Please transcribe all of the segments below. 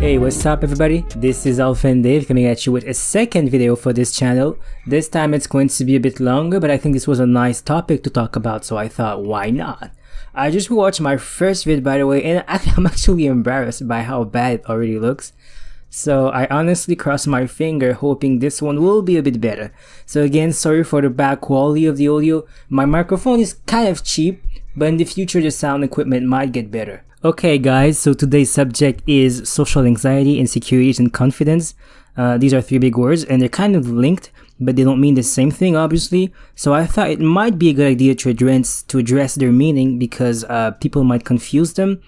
Hey, what's up everybody? This is Alpha and Dave coming at you with a second video for this channel. This time it's going to be a bit longer, but I think this was a nice topic to talk about, so I thought, why not? I just watched my first vid, by the way, and I'm actually embarrassed by how bad it already looks. So I honestly cross my finger hoping this one will be a bit better. So again, sorry for the bad quality of the audio. My microphone is kind of cheap, but in the future the sound equipment might get better. Okay guys, so today's subject is social anxiety, insecurities, and confidence. These are three big words and they're kind of linked, but they don't mean the same thing obviously. So I thought it might be a good idea to address their meaning because people might confuse them.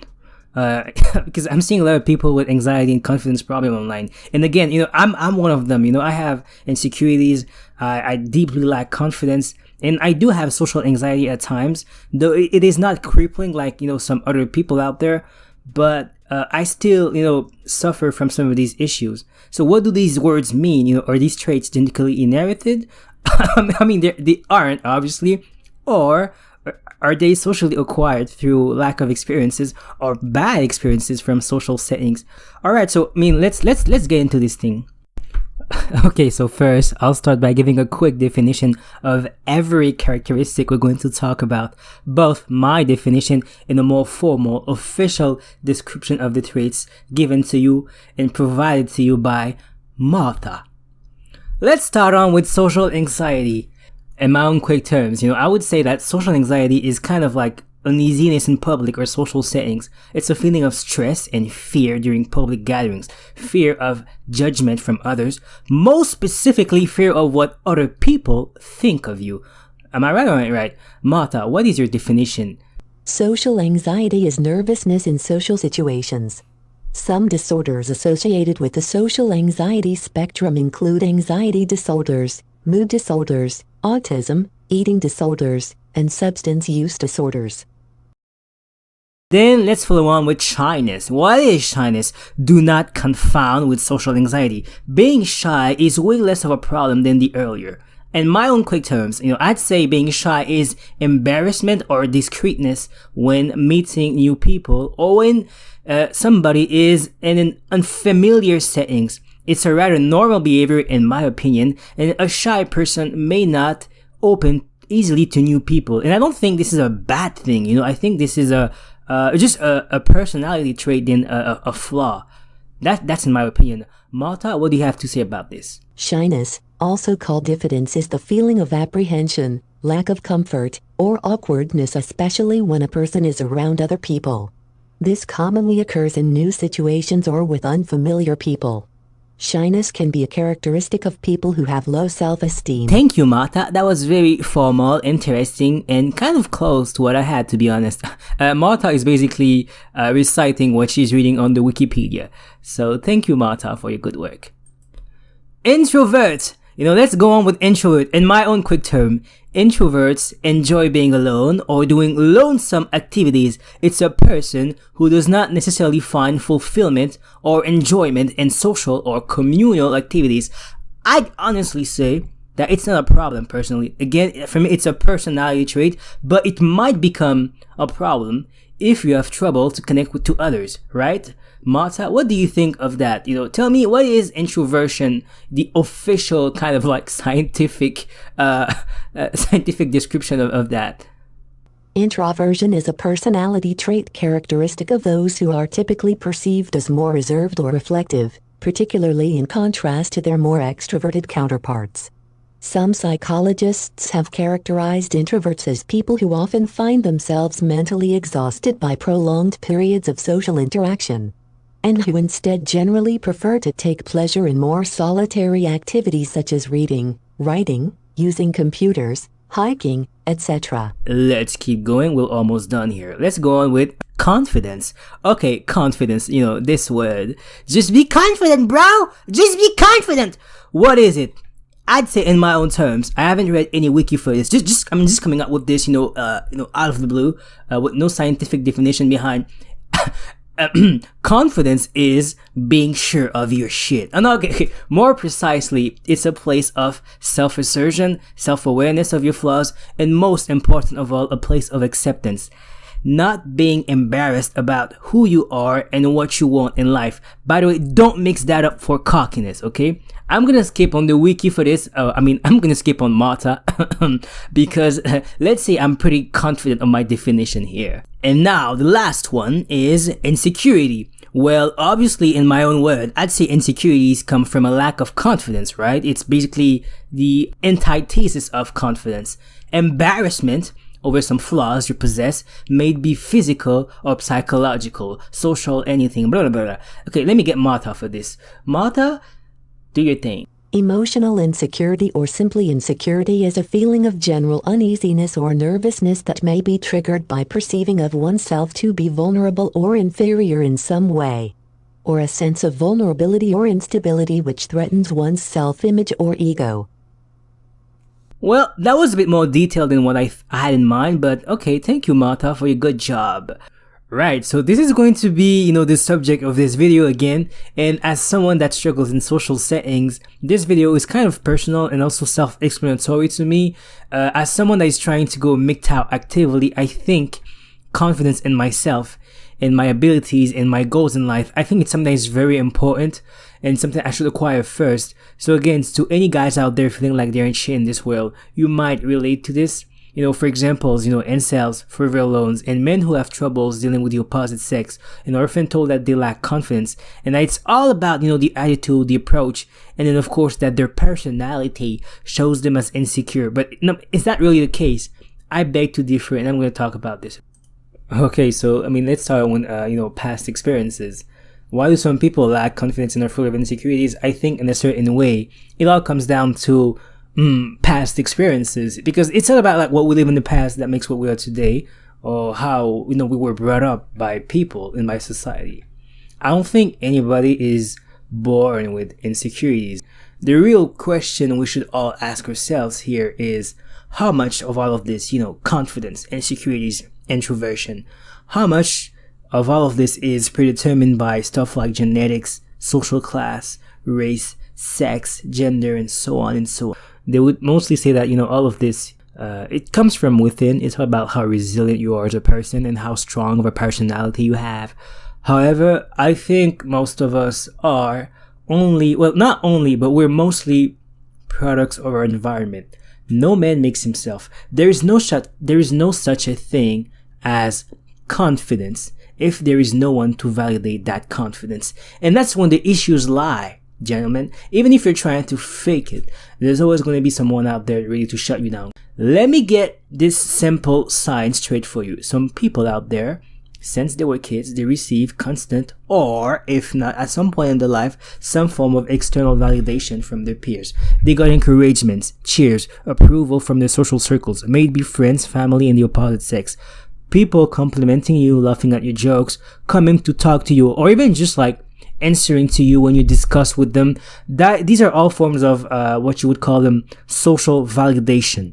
Because I'm seeing a lot of people with anxiety and confidence problem online. And again, I'm one of them. I have insecurities. I deeply lack confidence. And I do have social anxiety at times, though it is not crippling like, some other people out there. But I still, suffer from some of these issues. So what do these words mean? Are these traits genetically inherited? I mean, they aren't, obviously. Or are they socially acquired through lack of experiences or bad experiences from social settings? Alright, so let's get into this thing. Okay, so first, I'll start by giving a quick definition of every characteristic we're going to talk about, both my definition and a more formal, official description of the traits given to you and provided to you by Martha. Let's start on with social anxiety. In my own quick terms, I would say that social anxiety is kind of like uneasiness in public or social settings. It's a feeling of stress and fear during public gatherings, fear of judgment from others, most specifically fear of what other people think of you. Am I right or not right? Martha, what is your definition? Social anxiety is nervousness in social situations. Some disorders associated with the social anxiety spectrum include anxiety disorders, mood disorders, autism, eating disorders, and substance use disorders. Then let's follow on with shyness. What is shyness? Do not confound with social anxiety. Being shy is way less of a problem than the earlier. In my own quick terms, I'd say being shy is embarrassment or discreetness when meeting new people or when somebody is in an unfamiliar settings. It's a rather normal behavior in my opinion, and a shy person may not open easily to new people. And I don't think this is a bad thing, I think this is just a personality trait than a flaw. That's in my opinion. Martha, what do you have to say about this? Shyness, also called diffidence, is the feeling of apprehension, lack of comfort, or awkwardness, especially when a person is around other people. This commonly occurs in new situations or with unfamiliar people. Shyness can be a characteristic of people who have low self-esteem. Thank you, Martha. That was very formal, interesting, and kind of close to what I had, to be honest. Martha is basically reciting what she's reading on the Wikipedia. So thank you, Martha, for your good work. Introvert. Let's go on with introvert. In my own quick term, introverts enjoy being alone or doing lonesome activities. It's a person who does not necessarily find fulfillment or enjoyment in social or communal activities. I'd honestly say that it's not a problem personally. Again, for me, it's a personality trait, but it might become a problem if you have trouble to connect to others, right? Martha, what do you think of that? Tell me, what is introversion, the official kind of like scientific description of that? Introversion is a personality trait characteristic of those who are typically perceived as more reserved or reflective, particularly in contrast to their more extroverted counterparts. Some psychologists have characterized introverts as people who often find themselves mentally exhausted by prolonged periods of social interaction, and who instead generally prefer to take pleasure in more solitary activities such as reading, writing, using computers, hiking, etc. Let's keep going, we're almost done here. Let's go on with confidence. Okay, confidence, this word. Just be confident, bro! Just be confident! What is it? I'd say in my own terms, I haven't read any wiki for this. I'm just coming up with this, out of the blue, with no scientific definition behind. Confidence is being sure of your shit. And okay, more precisely, it's a place of self-assertion, self-awareness of your flaws, and most important of all, a place of acceptance. not being embarrassed about who you are and what you want in life. By the way, don't mix that up for cockiness, okay? I'm gonna skip on the wiki for this. I'm gonna skip on Marta because let's say I'm pretty confident on my definition here. And now the last one is insecurity. Well, obviously, in my own word, I'd say insecurities come from a lack of confidence, right? It's basically the antithesis of confidence. Embarrassment over some flaws you possess may be physical or psychological, social, anything, blah, blah, blah. Okay, let me get Martha for this. Martha, do your thing. Emotional insecurity or simply insecurity is a feeling of general uneasiness or nervousness that may be triggered by perceiving of oneself to be vulnerable or inferior in some way, or a sense of vulnerability or instability which threatens one's self-image or ego. Well, that was a bit more detailed than what I had in mind, but okay, thank you, Martha, for your good job. Right, so this is going to be, the subject of this video again, and as someone that struggles in social settings, this video is kind of personal and also self-explanatory to me. As someone that is trying to go MGTOW actively, I think confidence in myself, in my abilities, in my goals in life, I think it's something that is very important and something I should acquire first. So again, to any guys out there feeling like they're in shit in this world, you might relate to this. For examples, incels, forever loans, and men who have troubles dealing with the opposite sex and are often told that they lack confidence. And that it's all about, the attitude, the approach, and then of course that their personality shows them as insecure. But is that really the case? I beg to differ, and I'm going to talk about this. Okay, so, let's start with, past experiences. Why do some people lack confidence and are full of insecurities? I think in a certain way, it all comes down to past experiences, because it's all about like what we live in the past that makes what we are today, or how we were brought up by people in my society. I don't think anybody is born with insecurities. The real question we should all ask ourselves here is how much of all of this, confidence, insecurities, introversion, how much of all of this is predetermined by stuff like genetics, social class, race, sex, gender, and so on and so on. They would mostly say that, all of this, it comes from within. It's about how resilient you are as a person and how strong of a personality you have. However, I think most of us are not only, but we're mostly products of our environment. No man makes himself. There is no such a thing as confidence if there is no one to validate that confidence. And that's when the issues lie. Gentlemen, even if you're trying to fake it, there's always going to be someone out there ready to shut you down. Let me get this simple science straight for you. Some people out there, since they were kids, they receive constant, or if not at some point in their life, some form of external validation from their peers. They got encouragements, cheers, approval from their social circles, maybe friends, family, and the opposite sex. People complimenting you, laughing at your jokes, coming to talk to you, or even just like answering to you when you discuss with them. These are all forms of what you would call them social validation.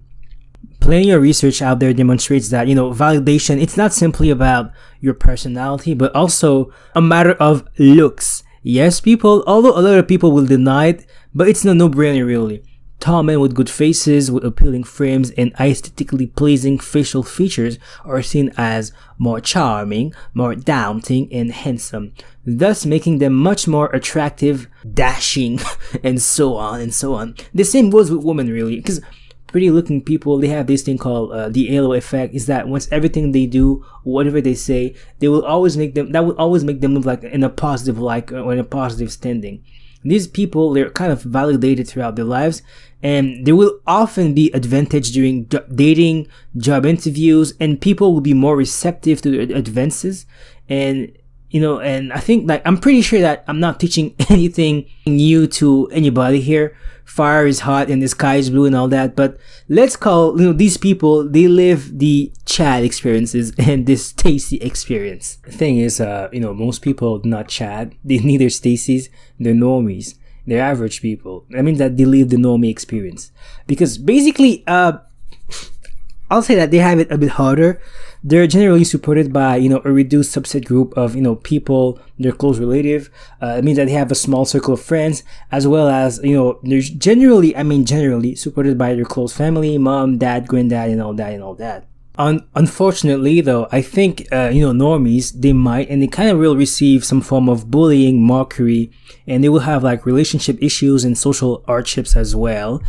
Plenty of research out there demonstrates that, validation, it's not simply about your personality, but also a matter of looks. Yes, although a lot of people will deny it, but it's no brainer really. Tall men with good faces, with appealing frames and aesthetically pleasing facial features are seen as more charming, more daunting, and handsome, thus making them much more attractive, dashing, and so on and so on. The same goes with women really, because pretty looking people, they have this thing called the halo effect, is that once everything they do, whatever they say, that will always make them look like in a positive light or in a positive standing. These people, they're kind of validated throughout their lives, and there will often be advantage during dating, job interviews, and people will be more receptive to their advances. And and I think I'm pretty sure that I'm not teaching anything new to anybody here. Fire is hot and the sky is blue and all that, but let's call these people, they live the Chad experiences and this Stacy experience. The thing is, most people not Chad, they neither Stacy's, they're normies, they're average people. I mean that they live the normie experience, because basically I'll say that they have it a bit harder. They're generally supported by, a reduced subset group of, people, their close relative. It means that they have a small circle of friends, as well as, they're generally supported by their close family, mom, dad, granddad, and all that. Unfortunately, though, I think, normies, they might, and they kind of will receive some form of bullying, mockery, and they will have like relationship issues and social hardships as well.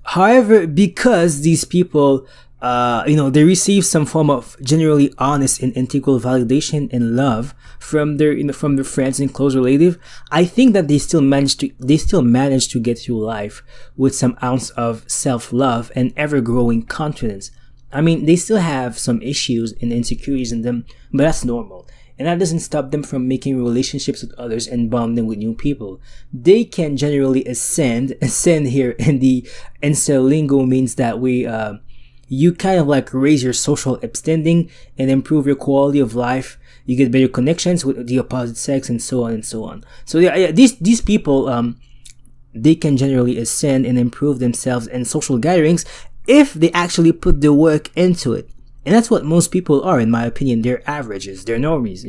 However, because these people, they receive some form of generally honest and integral validation and love from from their friends and close relative, I think that they still manage to get through life with some ounce of self-love and ever-growing confidence. I mean, they still have some issues and insecurities in them, but that's normal. And that doesn't stop them from making relationships with others and bonding with new people. They can generally ascend here in the incel lingo means that you kind of like raise your social standing and improve your quality of life. You get better connections with the opposite sex and so on and so on. So these people, they can generally ascend and improve themselves in social gatherings if they actually put the work into it. And that's what most people are, in my opinion. They're averages, they're normies,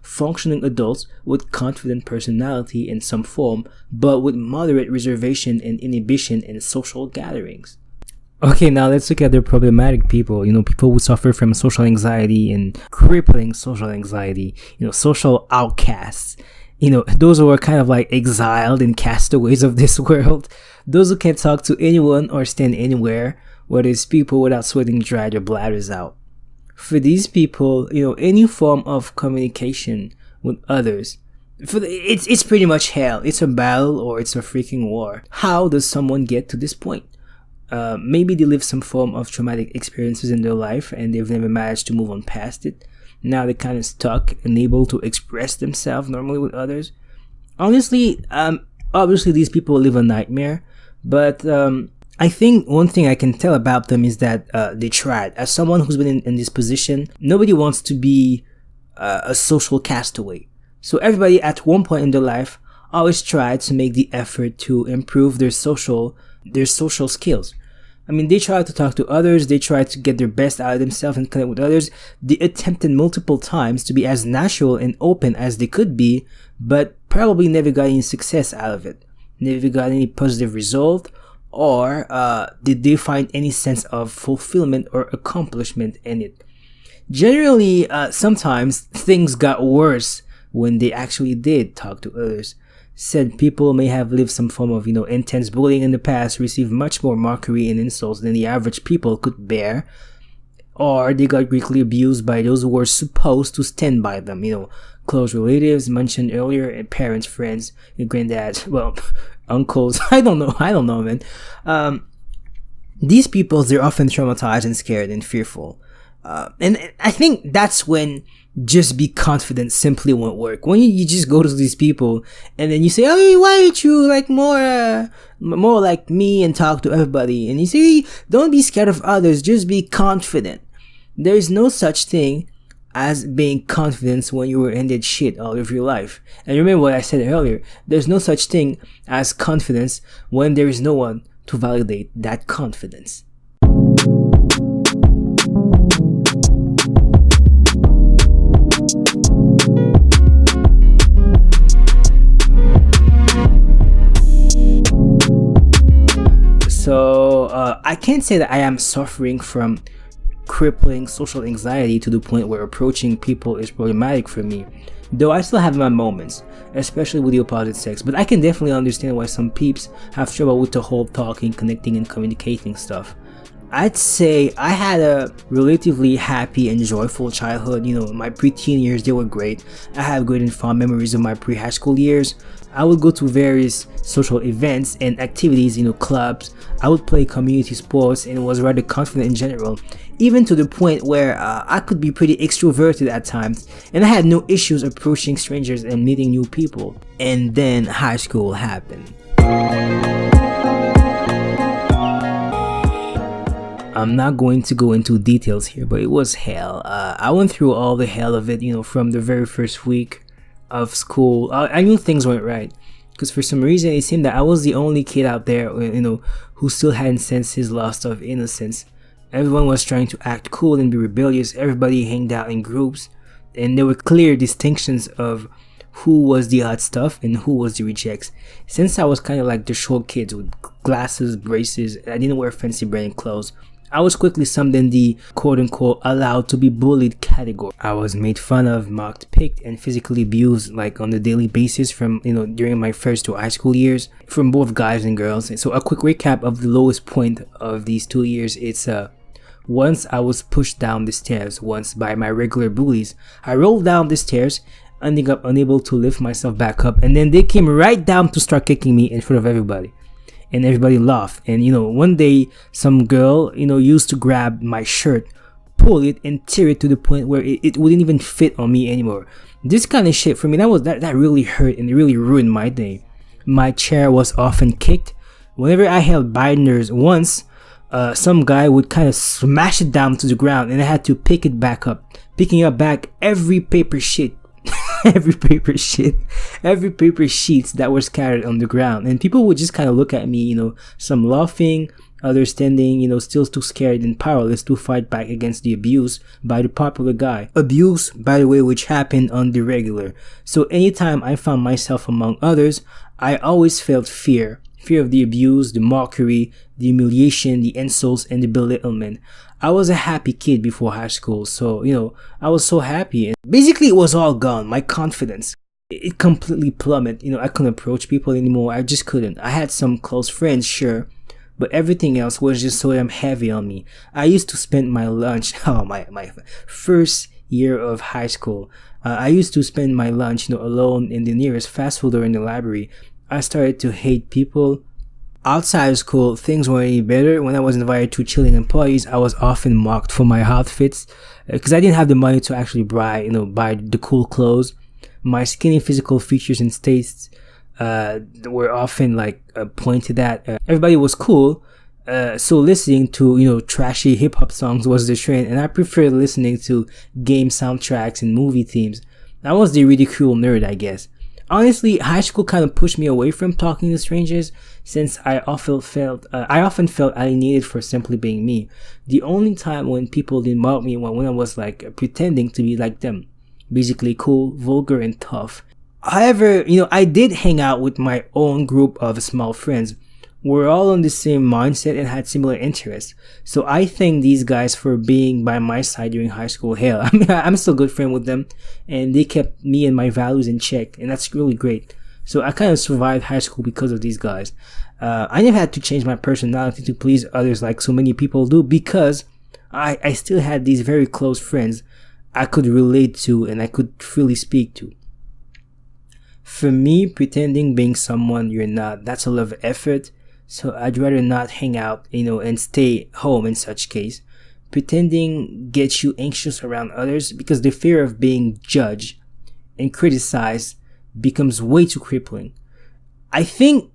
functioning adults with confident personality in some form, but with moderate reservation and inhibition in social gatherings. Okay, now let's look at the problematic people, people who suffer from social anxiety and crippling social anxiety, social outcasts. Those who are kind of like exiled and castaways of this world. Those who can't talk to anyone or stand anywhere, whether it's people without sweating dry their bladders out. For these people, any form of communication with others, it's pretty much hell. It's a battle or it's a freaking war. How does someone get to this point? Maybe they live some form of traumatic experiences in their life and they've never managed to move on past it. Now they're kind of stuck, unable to express themselves normally with others. Honestly, obviously these people live a nightmare, but I think one thing I can tell about them is that they tried. As someone who's been in this position, nobody wants to be a social castaway. So everybody at one point in their life always tried to make the effort to improve their social skills. I mean, they tried to talk to others, they tried to get their best out of themselves and connect with others. They attempted multiple times to be as natural and open as they could be, but probably never got any success out of it. Never got any positive result, or did they find any sense of fulfillment or accomplishment in it. Generally, sometimes things got worse when they actually did talk to others. Said people may have lived some form of, intense bullying in the past, received much more mockery and insults than the average people could bear, or they got greatly abused by those who were supposed to stand by them, close relatives mentioned earlier, and parents, friends, and granddads, uncles, I don't know, man. These people, they're often traumatized and scared and fearful. And I think that's when just be confident simply won't work. When you just go to these people and then you say, "Oh, why aren't you like more like me and talk to everybody?" And you say, "Don't be scared of others, just be confident." There is no such thing as being confident when you were in that shit all of your life. And remember what I said earlier, there's no such thing as confidence when there is no one to validate that confidence. So I can't say that I am suffering from crippling social anxiety to the point where approaching people is problematic for me, though I still have my moments, especially with the opposite sex. But I can definitely understand why some peeps have trouble with the whole talking, connecting, and communicating stuff. I'd say I had a relatively happy and joyful childhood. My preteen years, they were great. I have great and fond memories of my pre-high school years. I would go to various social events and activities, clubs. I would play community sports and was rather confident in general, even to the point where I could be pretty extroverted at times, and I had no issues approaching strangers and meeting new people. And then high school happened. I'm not going to go into details here, but it was hell. I went through all the hell of it, from the very first week of school. I knew things weren't right, because for some reason it seemed that I was the only kid out there, who still hadn't sensed his loss of innocence. Everyone was trying to act cool and be rebellious. Everybody hanged out in groups, and there were clear distinctions of who was the hot stuff and who was the rejects. Since I was kind of like the short kids with glasses, braces, I didn't wear fancy brand clothes, I was quickly summed in the quote-unquote allowed to be bullied category. I was made fun of, mocked, picked, and physically abused like on a daily basis from, during my first 2 high school years from both guys and girls. So a quick recap of the lowest point of these 2 years. It's once I was pushed down the stairs once by my regular bullies. I rolled down the stairs, ending up unable to lift myself back up, and then they came right down to start kicking me in front of everybody. And everybody laughed. And one day some girl used to grab my shirt, pull it, and tear it to the point where it wouldn't even fit on me anymore. This kind of shit for me, that really hurt, and it really ruined my day. My chair was often kicked. Whenever I held binders once, some guy would kind of smash it down to the ground, and I had to pick it back up, picking up back every paper sheet every paper sheets that were scattered on the ground. And people would just kind of look at me, some laughing, others standing, still too scared and powerless to fight back against the abuse by the popular guy. Abuse, by the way, which happened on the regular. So anytime I found myself among others, I always felt fear of the abuse, the mockery, the humiliation, the insults, and the belittlement. I was a happy kid before high school, so, I was so happy. And basically, it was all gone. My confidence, it completely plummeted. I couldn't approach people anymore. I just couldn't. I had some close friends, sure, but everything else was just so damn heavy on me. I used to spend my lunch, my first year of high school, I used to spend my lunch, alone in the nearest fast food or in the library. I started to hate people. Outside of school, things weren't any better. When I was invited to chilling and parties, I was often mocked for my outfits because I didn't have the money to actually buy the cool clothes. My skinny physical features and states were often pointed at. Everybody was cool, so listening to trashy hip hop songs was the trend, and I preferred listening to game soundtracks and movie themes. I was the ridicule nerd, I guess. Honestly, high school kind of pushed me away from talking to strangers, since I often felt alienated for simply being me. The only time when people didn't mock me when I was pretending to be like them, basically cool, vulgar, and tough. However, I did hang out with my own group of small friends. We're all on the same mindset and had similar interests. So I thank these guys for being by my side during high school. Hell, I'm still good friend with them, and they kept me and my values in check, and that's really great. So I kind of survived high school because of these guys. I never had to change my personality to please others like so many people do, because I still had these very close friends I could relate to and I could freely speak to. For me, pretending being someone you're not, that's a lot of effort. So I'd rather not hang out, and stay home in such case. Pretending gets you anxious around others because the fear of being judged and criticized becomes way too crippling. I think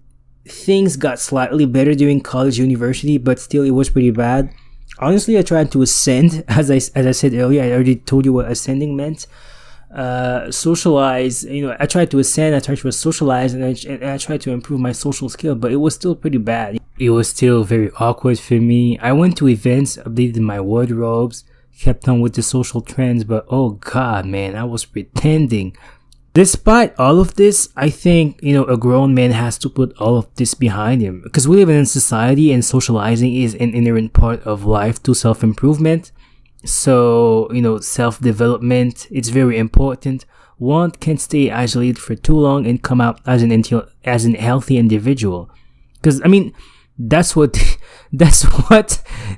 things got slightly better during college, university, but still it was pretty bad. Honestly, I tried to ascend, as I said earlier. I already told you what ascending meant. Socialize, I tried to ascend, I tried to socialize, and I tried to improve my social skill, but it was still pretty bad. It was still very awkward for me. I went to events, updated my wardrobes, kept on with the social trends, but oh god, man, I was pretending. Despite all of this, I think, a grown man has to put all of this behind him, because we live in a society and socializing is an inherent part of life to self-improvement. So, self-development, it's very important. One can't stay isolated for too long and come out as an healthy individual. Because, that's what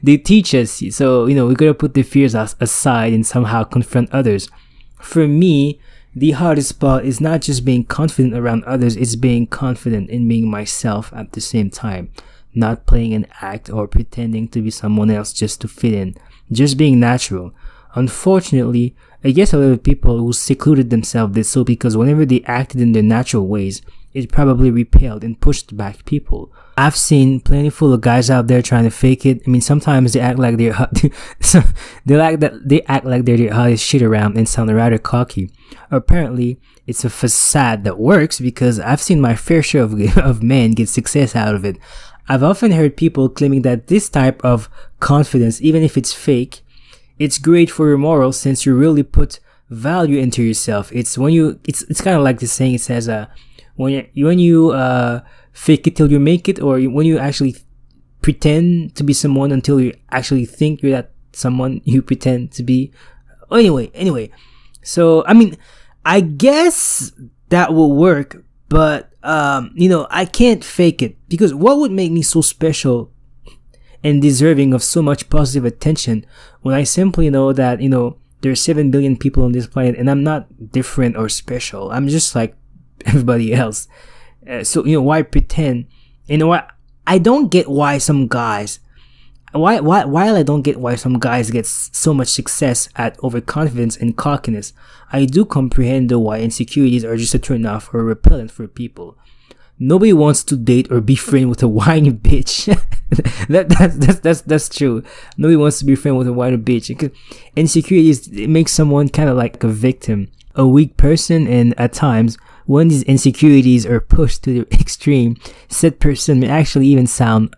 they teach us. So, we gotta put the fears aside and somehow confront others. For me, the hardest part is not just being confident around others, it's being confident in being myself at the same time. Not playing an act or pretending to be someone else just to fit in. Just being natural. Unfortunately, I guess a lot of people who secluded themselves did so because whenever they acted in their natural ways, it probably repelled and pushed back people. I've seen plenty full of guys out there trying to fake it. Sometimes they act like they're hot. they act like they're the hottest shit around and sound rather cocky. Apparently, it's a facade that works because I've seen my fair share of men get success out of it. I've often heard people claiming that this type of confidence, even if it's fake, it's great for your morals since you really put value into yourself. It's kind of like the saying, it says, when you fake it till you make it, or when you actually pretend to be someone until you actually think you're that someone you pretend to be. Anyway, so I mean, I guess that will work, but I can't fake it, because what would make me so special and deserving of so much positive attention when I simply know that there are 7 billion people on this planet and I'm not different or special. I'm just like everybody else. So why pretend? What I don't get why some guys, while I don't get why some guys get so much success at overconfidence and cockiness, I do comprehend though why insecurities are just a turn off or repellent for people. Nobody wants to date or be friend with a whiny bitch. That's true. Nobody wants to be friend with a whiny bitch. Because insecurities, it makes someone kind of like a victim, a weak person, and at times, when these insecurities are pushed to the extreme, said person may actually even sound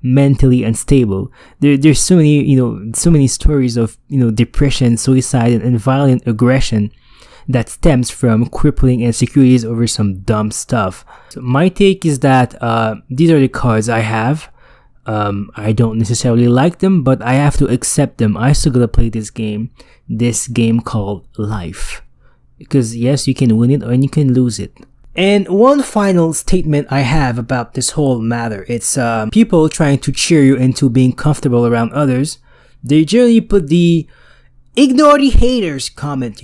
mentally unstable. There's so many stories of depression, suicide, and violent aggression that stems from crippling insecurities over some dumb stuff. So my take is that these are the cards I have. I don't necessarily like them, but I have to accept them. I still gotta play this game called life. Because yes, you can win it or you can lose it. And one final statement I have about this whole matter, it's people trying to cheer you into being comfortable around others. They generally put the ignore the haters comment,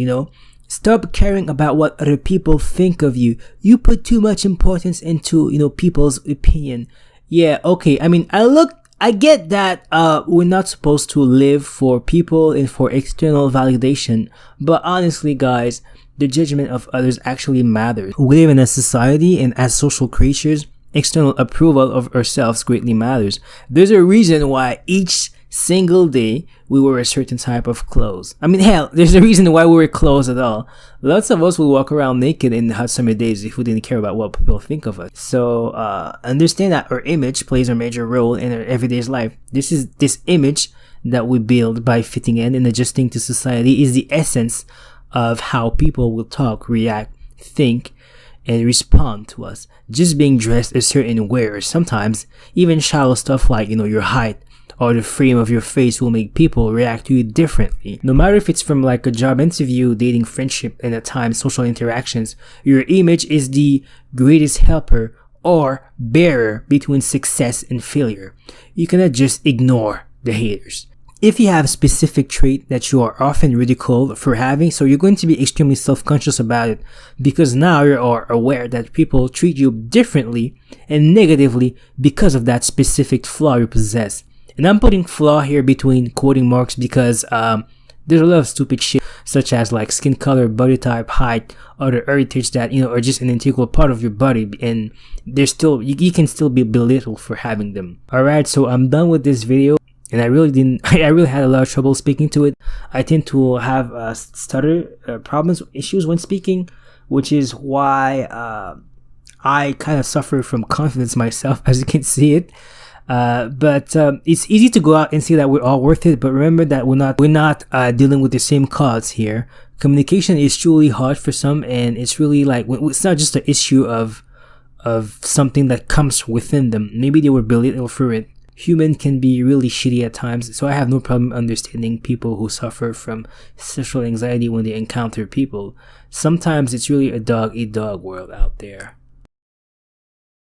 Stop caring about what other people think of you. You put too much importance into, people's opinion. Yeah, okay. I mean, I get that we're not supposed to live for people and for external validation, but honestly, guys, the judgment of others actually matters. We live in a society, and as social creatures, external approval of ourselves greatly matters. There's a reason why each single day we wear a certain type of clothes. I mean, hell, there's a reason why we wear clothes at all. Lots of us will walk around naked in hot summer days if we didn't care about what people think of us. So understand that our image plays a major role in our everyday life. This image that we build by fitting in and adjusting to society is the essence of how people will talk, react, think, and respond to us. Just being dressed a certain way, or sometimes even shallow stuff like your height or the frame of your face, will make people react to you differently. No matter if it's from like a job interview, dating, friendship, and at times social interactions, your image is the greatest helper or bearer between success and failure. You cannot just ignore the haters. If you have a specific trait that you are often ridiculed for having, so you're going to be extremely self-conscious about it, because now you are aware that people treat you differently and negatively because of that specific flaw you possess. And I'm putting flaw here between quoting marks because there's a lot of stupid shit such as like skin color, body type, height, other heritage that are just an integral part of your body, and they're still you can still be belittled for having them. Alright, so I'm done with this video. And I really had a lot of trouble speaking to it. I tend to have stutter issues when speaking, which is why I kind of suffer from confidence myself, as you can see it. But it's easy to go out and say that we're all worth it, but remember that we're not dealing with the same cause here. Communication is truly hard for some, and it's really like, it's not just an issue of something that comes within them. Maybe they were belittled for it. Human can be really shitty at times, so I have no problem understanding people who suffer from social anxiety when they encounter people. Sometimes it's really a dog-eat-dog world out there.